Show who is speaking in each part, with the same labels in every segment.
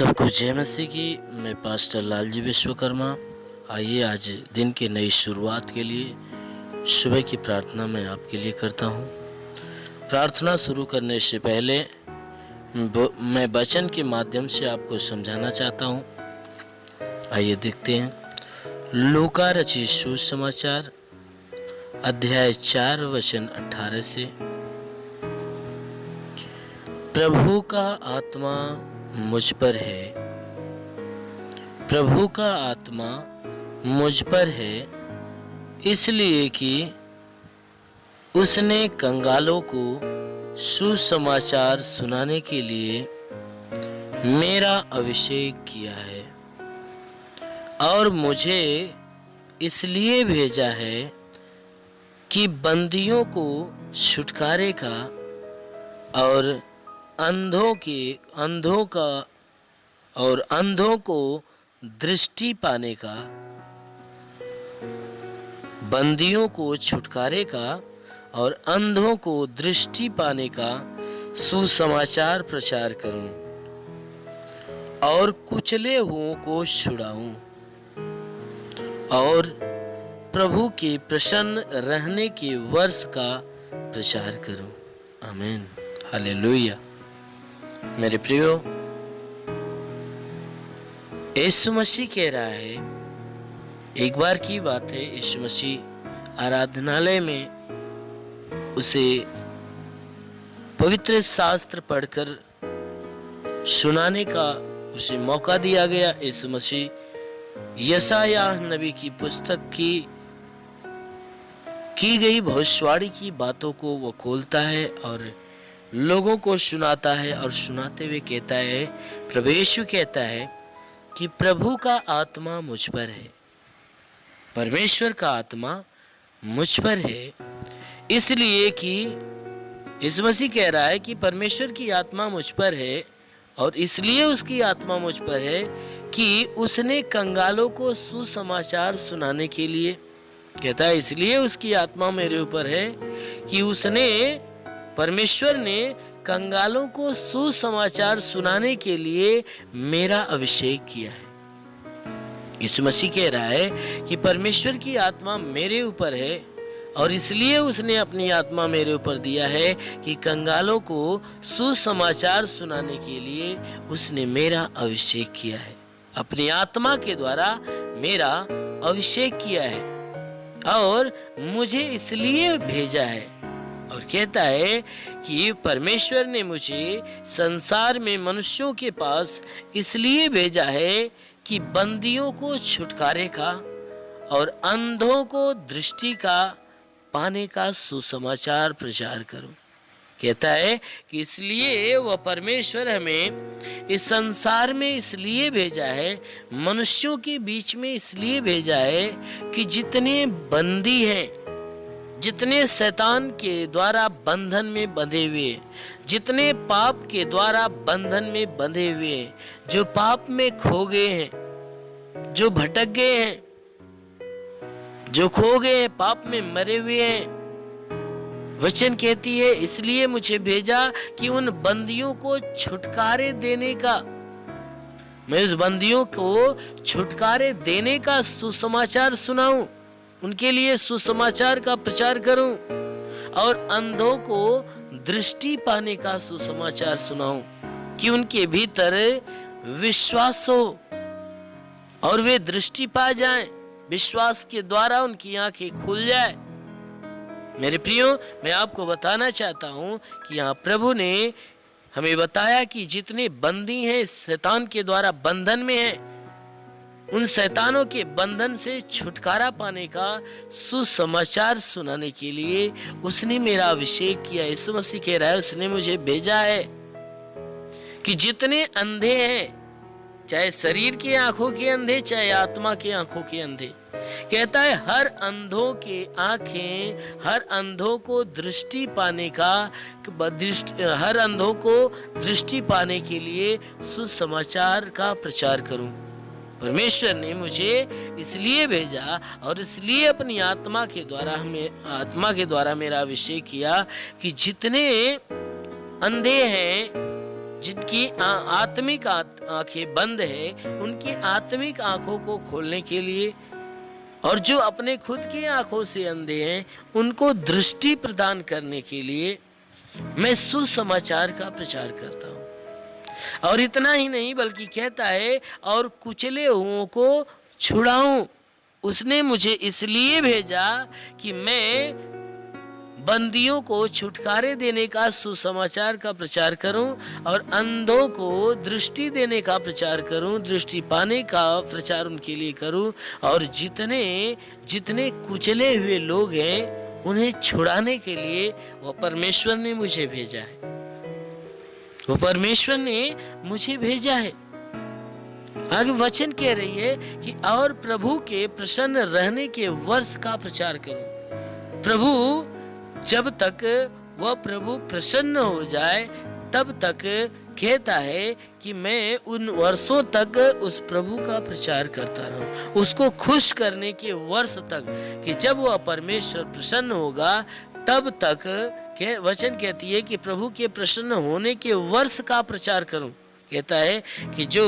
Speaker 1: सबको जय मसीह की। मैं पास्टर लालजी विश्वकर्मा। आइए आज दिन की नई शुरुआत के लिए सुबह की प्रार्थना मैं आपके लिए करता हूँ। प्रार्थना शुरू करने से पहले मैं वचन के माध्यम से आपको समझाना चाहता हूँ। आइए देखते हैं लूका रचित सुसमाचार अध्याय 4 वचन 18 से। प्रभु का आत्मा मुझ पर है, प्रभु का आत्मा मुझ पर है, इसलिए कि उसने कंगालों को सुसमाचार सुनाने के लिए मेरा अभिषेक किया है और मुझे इसलिए भेजा है कि बंदियों को छुटकारे का और अंधों को दृष्टि पाने का, बंदियों को छुटकारे का और अंधों को दृष्टि पाने का सुसमाचार प्रचार करूं और कुचले हुओं को छुड़ाऊं और प्रभु के प्रसन्न रहने के वर्ष का प्रचार करूं। आमीन, हालेलुया। मेरे प्रियो, यीशु मसीह कह रहा है, एक बार की बात है, यीशु मसीह आराधनालय में उसे पवित्र शास्त्र पढ़कर सुनाने का उसे मौका दिया गया। यीशु मसीह यशायाह नबी की पुस्तक की गई भविष्यवाणी की बातों को वो खोलता है और लोगों को सुनाता है और सुनाते हुए कहता है, प्रभु यीशु कहता है कि प्रभु का आत्मा मुझ पर है, परमेश्वर का आत्मा मुझ पर है, इसलिए कि यीशु मसीह कह रहा है कि परमेश्वर की आत्मा मुझ पर है और इसलिए उसकी आत्मा मुझ पर है कि उसने कंगालों को सुसमाचार सुनाने के लिए, कहता है इसलिए उसकी आत्मा मेरे ऊपर है कि उसने, परमेश्वर ने कंगालों को सुसमाचार सुनाने के लिए मेरा अभिषेक किया है। यीशु मसीह कह रहा है कि परमेश्वर की आत्मा मेरे ऊपर है और इसलिए उसने अपनी आत्मा मेरे ऊपर दिया है कि कंगालों को सुसमाचार सुनाने के लिए उसने मेरा अभिषेक किया है, अपनी आत्मा के द्वारा मेरा अभिषेक किया है और मुझे इसलिए भेजा है। और कहता है कि परमेश्वर ने मुझे संसार में मनुष्यों के पास इसलिए भेजा है कि बंदियों को छुटकारे का और अंधों को दृष्टि का पाने का सुसमाचार प्रचार करूं। कहता है कि इसलिए वह परमेश्वर हमें इस संसार में इसलिए भेजा है, मनुष्यों के बीच में इसलिए भेजा है कि जितने बंदी हैं, जितने शैतान के द्वारा बंधन में बंधे हुए, जितने पाप के द्वारा बंधन में बंधे हुए, जो पाप में खो गए हैं, जो भटक गए हैं, जो खो गए हैं, पाप में मरे हुए हैं, वचन कहती है इसलिए मुझे भेजा कि उन बंदियों को छुटकारे देने का, मैं उस बंदियों को छुटकारे देने का सुसमाचार सुनाऊं, उनके लिए सुसमाचार का प्रचार करूं और अंधों को दृष्टि पाने का सुसमाचार सुनाऊं कि उनके भीतर विश्वास हो और वे दृष्टि पा जाएं, विश्वास के द्वारा उनकी आंखें खुल जाए। मेरे प्रियो, मैं आपको बताना चाहता हूं कि यहाँ प्रभु ने हमें बताया कि जितने बंदी हैं, शैतान के द्वारा बंधन में हैं, उन शैतानों के बंधन से छुटकारा पाने का सुसमाचार सुनाने के लिए उसने मेरा अभिषेक किया। यीशु मसीह कह रहा है उसने मुझे भेजा है कि जितने अंधे हैं, चाहे शरीर की आंखों के अंधे, चाहे आत्मा की आंखों के अंधे, कहता है हर अंधों के आंखें, हर अंधों को दृष्टि पाने का, हर अंधों को दृष्टि पाने के लिए सुसमाचार का प्रचार करूं। परमेश्वर ने मुझे इसलिए भेजा और इसलिए अपनी आत्मा के द्वारा मेरा अभिषेक किया कि जितने अंधे हैं, जिनकी आत्मिक आंखें बंद है, उनकी आत्मिक आंखों को खोलने के लिए, और जो अपने खुद की आंखों से अंधे हैं उनको दृष्टि प्रदान करने के लिए मैं सुसमाचार का प्रचार करता हूँ। और इतना ही नहीं बल्कि कहता है और कुचले हुओं को छुड़ाऊं। उसने मुझे इसलिए भेजा कि मैं बंदियों को छुटकारे देने का सुसमाचार का प्रचार करूं और अंधों को दृष्टि देने का प्रचार करूं, दृष्टि पाने का प्रचार उनके लिए करूं, और जितने जितने कुचले हुए लोग हैं उन्हें छुड़ाने के लिए वो परमेश्वर ने मुझे भेजा है। वो परमेश्वर ने मुझे भेजा है। आगे वचन कह रही है कि और प्रभु के प्रसन्न रहने के वर्ष का प्रचार करूं। प्रभु जब तक वह प्रभु प्रसन्न हो जाए तब तक कहता है कि मैं उन वर्षों तक उस प्रभु का प्रचार करता रहूं, उसको खुश करने के वर्ष तक, कि जब वह परमेश्वर प्रसन्न होगा तब तक वचन कहती है कि प्रभु के प्रसन्न होने के वर्ष का प्रचार करूं। कहता है कि जो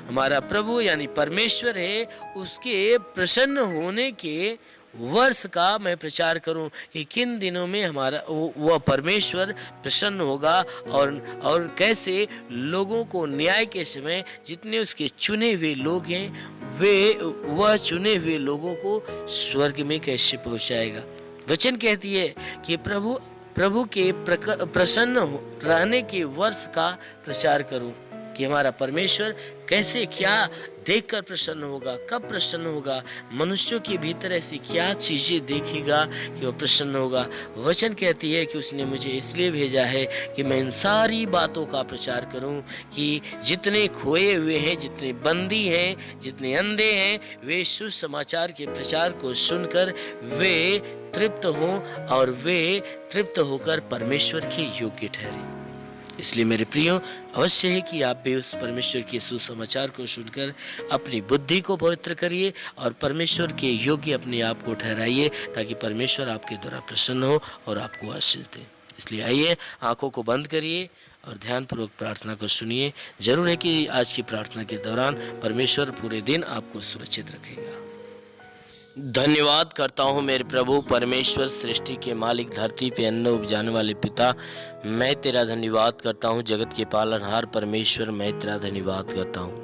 Speaker 1: हमारा प्रभु यानी परमेश्वर है उसके प्रसन्न होने के वर्ष का मैं प्रचार करूं कि किन दिनों में हमारा वह परमेश्वर प्रसन्न होगा, और कैसे लोगों को न्याय के समय जितने उसके चुने हुए लोग हैं वह चुने हुए लोगों को स्वर्ग में कैसे पहुंचाएगा। वचन कहती है कि प्रभु के प्रसन्न रहने के वर्ष का प्रचार करूं कि हमारा परमेश्वर कैसे क्या देखकर प्रसन्न होगा, कब प्रसन्न होगा, मनुष्यों के भीतर ऐसी क्या चीजें देखेगा कि वो प्रसन्न होगा। वचन कहती है कि उसने मुझे इसलिए भेजा है कि मैं इन सारी बातों का प्रचार करूं कि जितने खोए हुए हैं, जितने बंदी हैं, जितने अंधे हैं, वे सुसमाचार के प्रचार को सुनकर वे तृप्त हों और वे तृप्त होकर परमेश्वर के योग्य ठहरे। इसलिए मेरे प्रियो, अवश्य है कि आप भी उस परमेश्वर के सुसमाचार को सुनकर अपनी बुद्धि को पवित्र करिए और परमेश्वर के योग्य अपने आप को ठहराइए, ताकि परमेश्वर आपके द्वारा प्रसन्न हो और आपको आशीष दे। इसलिए आइए, आंखों को बंद करिए और ध्यानपूर्वक प्रार्थना को सुनिए। जरूर है कि आज की प्रार्थना के दौरान परमेश्वर पूरे दिन आपको सुरक्षित रखेगा। धन्यवाद करता हूँ मेरे प्रभु परमेश्वर, सृष्टि के मालिक, धरती पे अन्न उपजाने वाले पिता, मैं तेरा धन्यवाद करता हूँ। जगत के पालनहार परमेश्वर, मैं तेरा धन्यवाद करता हूँ।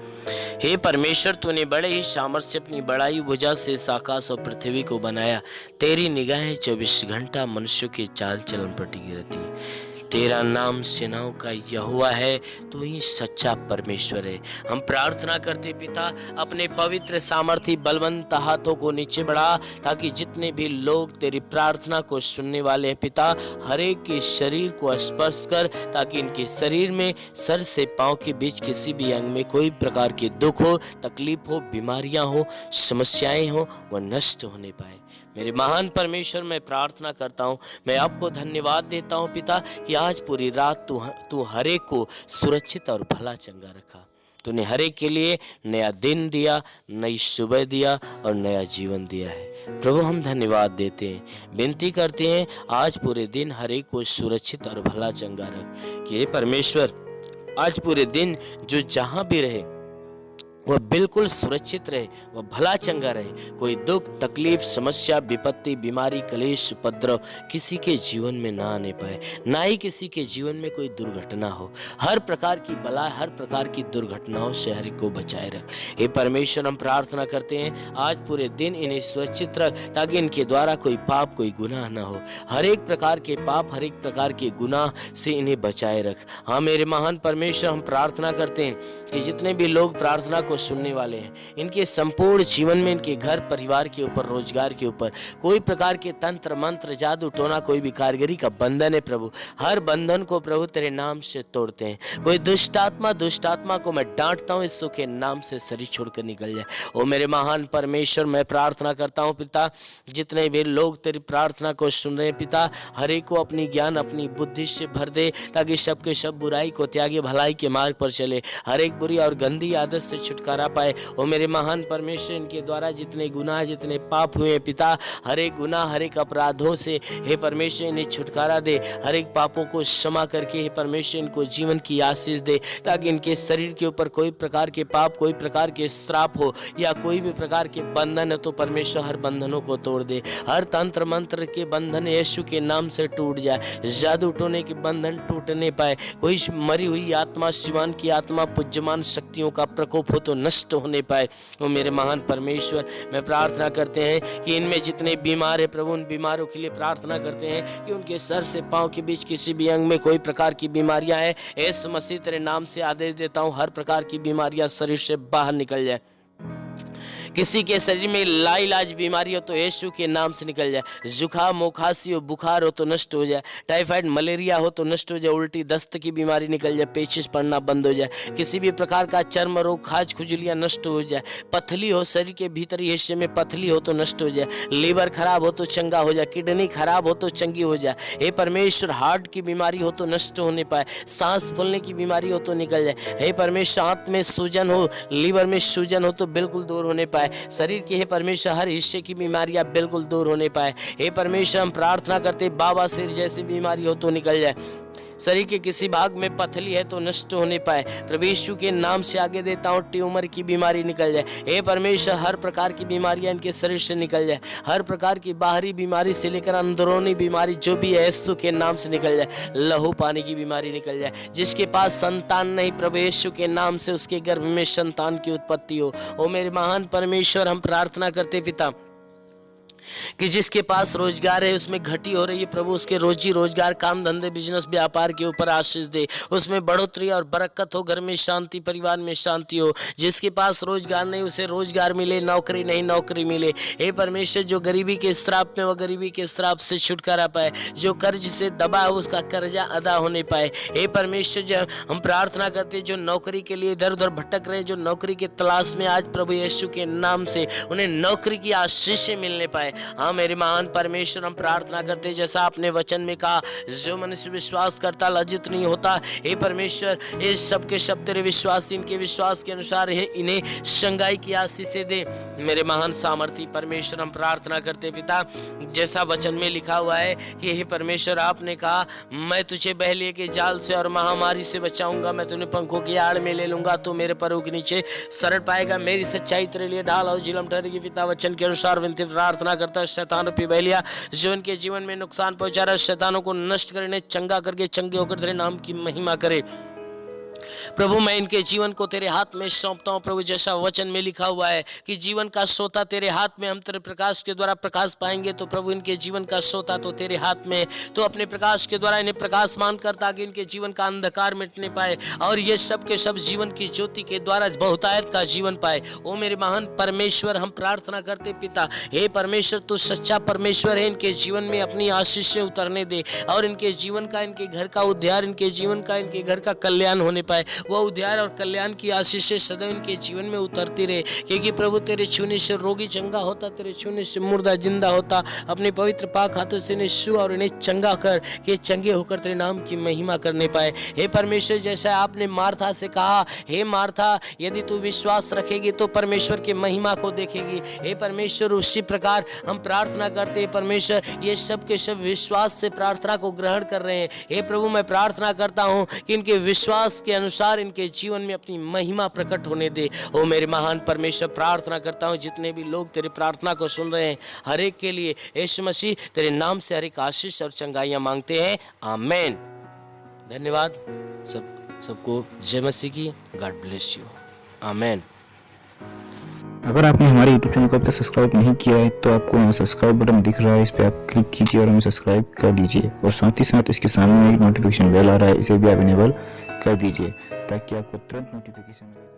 Speaker 1: हे परमेश्वर, तूने बड़े ही सामर्थ्य से अपनी बड़ाई भुजा से इस आकाश और पृथ्वी को बनाया। तेरी निगाहें 24 घंटा मनुष्यों के चाल चलन पर टिकी रहती है। तेरा नाम सेनाओं का यहोवा है, तू ही सच्चा परमेश्वर है। हम प्रार्थना करते पिता, अपने पवित्र सामर्थी बलवंत हाथों को नीचे बढ़ा, ताकि जितने भी लोग तेरी प्रार्थना को सुनने वाले हैं पिता, हर एक के शरीर को स्पर्श कर, ताकि इनके शरीर में सर से पांव के बीच किसी भी अंग में कोई प्रकार के दुख हो, तकलीफ हो, बीमारियां हो, समस्याएं हो, वह नष्ट होने पाए। मेरे महान परमेश्वर, मैं प्रार्थना करता हूँ, मैं आपको धन्यवाद देता हूँ पिता कि आज पूरी रात तू हर एक को सुरक्षित और भला चंगा रखा। तूने हर एक के लिए नया दिन दिया, नई सुबह दिया और नया जीवन दिया है। प्रभु, हम धन्यवाद देते हैं, विनती करते हैं आज पूरे दिन हर एक को सुरक्षित और भला चंगा रख। कि परमेश्वर, आज पूरे दिन जो जहाँ भी रहे वह बिल्कुल सुरक्षित रहे, वह भला चंगा रहे। कोई दुख, तकलीफ, समस्या, विपत्ति, बीमारी, कलेश, उपद्रव किसी के जीवन में ना आने पाए, ना ही किसी के जीवन में कोई दुर्घटना हो। हर प्रकार की बला, हर प्रकार की दुर्घटनाओं से हर एक को बचाए रख। हे परमेश्वर, हम प्रार्थना करते हैं आज पूरे दिन इन्हें सुरक्षित रख, ताकि इनके द्वारा कोई पाप, कोई गुनाह ना हो। हर एक प्रकार के पाप, हर एक प्रकार के गुनाह से इन्हें बचाए रख। हाँ मेरे महान परमेश्वर, हम प्रार्थना करते हैं कि जितने भी लोग प्रार्थना को सुनने वाले हैं, इनके संपूर्ण जीवन में, इनके घर परिवार के ऊपर, रोजगार के ऊपर कोई प्रकार के तंत्र मंत्र, जादू टोना, कोई भी कारीगरी का बंधन है प्रभु, हर बंधन को प्रभु तेरे नाम से तोड़ते हैं। कोई दुष्टात्मा को मैं डांटता हूँ, यीशु के नाम से शरीर छोड़कर निकल जाए। ओ मेरे महान परमेश्वर, मैं प्रार्थना करता हूँ पिता, जितने भी लोग तेरी प्रार्थना को सुन रहे हैं पिता, हर एक को अपनी ज्ञान, अपनी बुद्धि से भर दे, ताकि सबके सब बुराई को त्यागे भलाई के मार्ग पर चले। हर एक बुरी और गंदी आदत से छुटकारा छुटकारा पाए। ओ मेरे महान परमेश्वर, इनके द्वारा जितने गुनाह, जितने पाप हुए हैं पिता, हर एक गुनाह, हर एक अपराधों से हे परमेश्वर इन्हें छुटकारा दे। हर एक पापों को क्षमा करके हे परमेश्वर इनको जीवन की आशीष दे, ताकि इनके शरीर के ऊपर कोई प्रकार के पाप, कोई प्रकार के श्राप हो या कोई भी प्रकार के बंधन है तो परमेश्वर हर बंधनों को तोड़ दे। हर तंत्र मंत्र के बंधन यीशु के नाम से टूट जाए। जादू टोने के बंधन टूटने पाए। कोई मरी हुई आत्मा, शिवान की आत्मा, पूज्यमान शक्तियों का प्रकोप हो तो नष्ट होने पाए। वो मेरे महान परमेश्वर, मैं प्रार्थना करते हैं कि इनमें जितने बीमार है प्रभु, उन बीमारों के लिए प्रार्थना करते हैं कि उनके सर से पांव के बीच किसी भी अंग में कोई प्रकार की बीमारियां हैं, यीशु मसीह तेरे नाम से आदेश देता हूं, हर प्रकार की बीमारियां शरीर से बाहर निकल जाए। किसी के शरीर में लाइलाज बीमारी हो तो यीशु के नाम से निकल जाए। जुकाम हो, खांसी हो, बुखार हो तो नष्ट हो जाए। टाइफाइड, मलेरिया हो तो नष्ट हो जाए। उल्टी, दस्त की बीमारी निकल जाए। पेचिश पड़ना बंद हो जाए। किसी भी प्रकार का चर्म रोग, खाज खुजलियां नष्ट हो जाए। पथली हो, शरीर के भीतरी हिस्से में पथली हो तो नष्ट हो जाए। लीवर खराब हो तो चंगा हो जाए। किडनी खराब हो तो चंगी हो जाए। हे परमेश्वर, हार्ट की बीमारी हो तो नष्ट होने पाए। सांस फूलने की बीमारी हो तो निकल जाए। हे परमेश्वर, आंत में सूजन हो, लीवर में सूजन हो तो बिल्कुल दूर होने पाए। शरीर के हे परमेश्वर हर हिस्से की बीमारियां बिल्कुल दूर होने पाए। हे परमेश्वर, हम प्रार्थना करते बाबा सिर जैसी बीमारी हो तो निकल जाए। शरीर के किसी भाग में पथली है तो नष्ट होने पाए। प्रभु यीशु के नाम से आगे देता हूँ, ट्यूमर की बीमारी निकल जाए। हे परमेश्वर, हर प्रकार की बीमारियां इनके शरीर से निकल जाए। हर प्रकार की बाहरी बीमारी से लेकर अंदरूनी बीमारी जो भी है यीशु के नाम से निकल जाए। लहू पानी की बीमारी निकल जाए। जिसके पास संतान नहीं, प्रभु यीशु के नाम से उसके गर्भ में संतान की उत्पत्ति हो। ओ मेरे महान परमेश्वर, हम प्रार्थना करते पिता कि जिसके पास रोजगार है उसमें घटी हो रही है प्रभु, उसके रोजी रोजगार, काम धंधे, बिजनेस, व्यापार के ऊपर आशीष दे। उसमें बढ़ोतरी और बरकत हो। घर में शांति, परिवार में शांति हो। जिसके पास रोजगार नहीं उसे रोजगार मिले, नौकरी नहीं नौकरी मिले। हे परमेश्वर, जो गरीबी के श्राप में वो गरीबी के श्राप से छुटकारा पाए। जो कर्ज से दबा है उसका कर्जा अदा होने पाए। हे परमेश्वर, जो हम प्रार्थना करते जो नौकरी के लिए इधर उधर भटक रहे, जो नौकरी के तलाश में, आज प्रभु यीशु के नाम से उन्हें नौकरी की आशीषें मिलने पाए। हाँ मेरे महान परमेश्वर, हम प्रार्थना करते जैसा आपने वचन में कहा, जो मनुष्य विश्वास करता लज्जित नहीं होता। हे परमेश्वर, ये सबके शब्द तेरे विश्वास, इनके विश्वास के अनुसार इन्हें संगाई की आशीषें दे। मेरे महान सामर्थी परमेश्वर, हम प्रार्थना करते पिता, जैसा वचन में लिखा हुआ है कि हे परमेश्वर, आपने कहा मैं तुझे बहलिए के जाल से और महामारी से बचाऊंगा, मैं तुम्हें पंखों की आड़ में ले लूंगा, तो मेरे पैरों के नीचे शरण पाएगा। मेरी सच्चाई तेरे लिए ढाल और झिलम ठहरेगी। पिता वचन के अनुसार विनती प्रार्थना करता, शैतान रूपी बहलिया जो इनके जीवन में नुकसान पहुंचा रहा है, शैतानों को नष्ट करे, इन्हें चंगा करके चंगे होकर तेरे नाम की महिमा करे। प्रभु, मैं इनके जीवन को तेरे हाथ में सौंपता हूँ प्रभु, जैसा वचन में लिखा हुआ है कि जीवन का सोता तेरे हाथ में, हम तेरे प्रकाश के द्वारा प्रकाश पाएंगे। तो प्रभु, इनके जीवन का सोता तो तेरे हाथ में, तो अपने प्रकाश के द्वारा इन्हें प्रकाशमान कर, ताकि इनके जीवन का अंधकार मिटने पाए और ये सब के सब जीवन की ज्योति के द्वारा बहुतायत का जीवन पाए। ओ मेरे महान परमेश्वर, हम प्रार्थना करते पिता, हे परमेश्वर, तू सच्चा परमेश्वर है। इनके जीवन में अपनी आशीषें उतरने दे और इनके जीवन का, इनके घर का उद्धार, इनके जीवन का, इनके घर का कल्याण होने पाए। वह उद्धार और कल्याण की आशीषें सदैव इनके जीवन में उतरती रहे, क्योंकि प्रभु तेरे छूने से रोगी चंगा होता, तेरे छूने से मुर्दा जिंदा होता। अपने पवित्र पाक हाथों से इन्हें छू और इन्हें चंगा कर के चंगे होकर तेरे नाम की महिमा करने पाए। हे परमेश्वर, जैसा आपने मार्था से कहा, हे मार्था, यदि तू विश्वास रखेगी तो परमेश्वर की महिमा को देखेगी। हे परमेश्वर, उसी प्रकार हम प्रार्थना करते हैं परमेश्वर, ये सब के सब विश्वास से प्रार्थना को ग्रहण कर रहे हैं। हे प्रभु, मैं प्रार्थना करता हूँ कि इनके विश्वास के अनुसार इनके जीवन में अपनी महिमा प्रकट होने दे। ओ मेरे महान परमेश्वर, प्रार्थना करता हूँ जितने भी लोग तेरी प्रार्थना को सुन रहे हैं, हर एक के लिए यीशु मसीह तेरे नाम से हर एक आशीष और चंगाइयाँ मांगते हैं। आमेन। धन्यवाद सबको। जय मसीह की। God bless you. आमेन।
Speaker 2: अगर आपने हमारे YouTube चैनल को अब तक सब्सक्राइब नहीं किया है तो आपको यहाँ सब्सक्राइब बटन दिख रहा है, इस पर आप क्लिक कीजिए और हमें सब्सक्राइब कर लीजिए। और साथ ही साथ इसके सामने एक नोटिफिकेशन बेल आ रहा है, इसे भी आप इनेबल कर दीजिए ताकि आपको तुरंत नोटिफिकेशन मिले।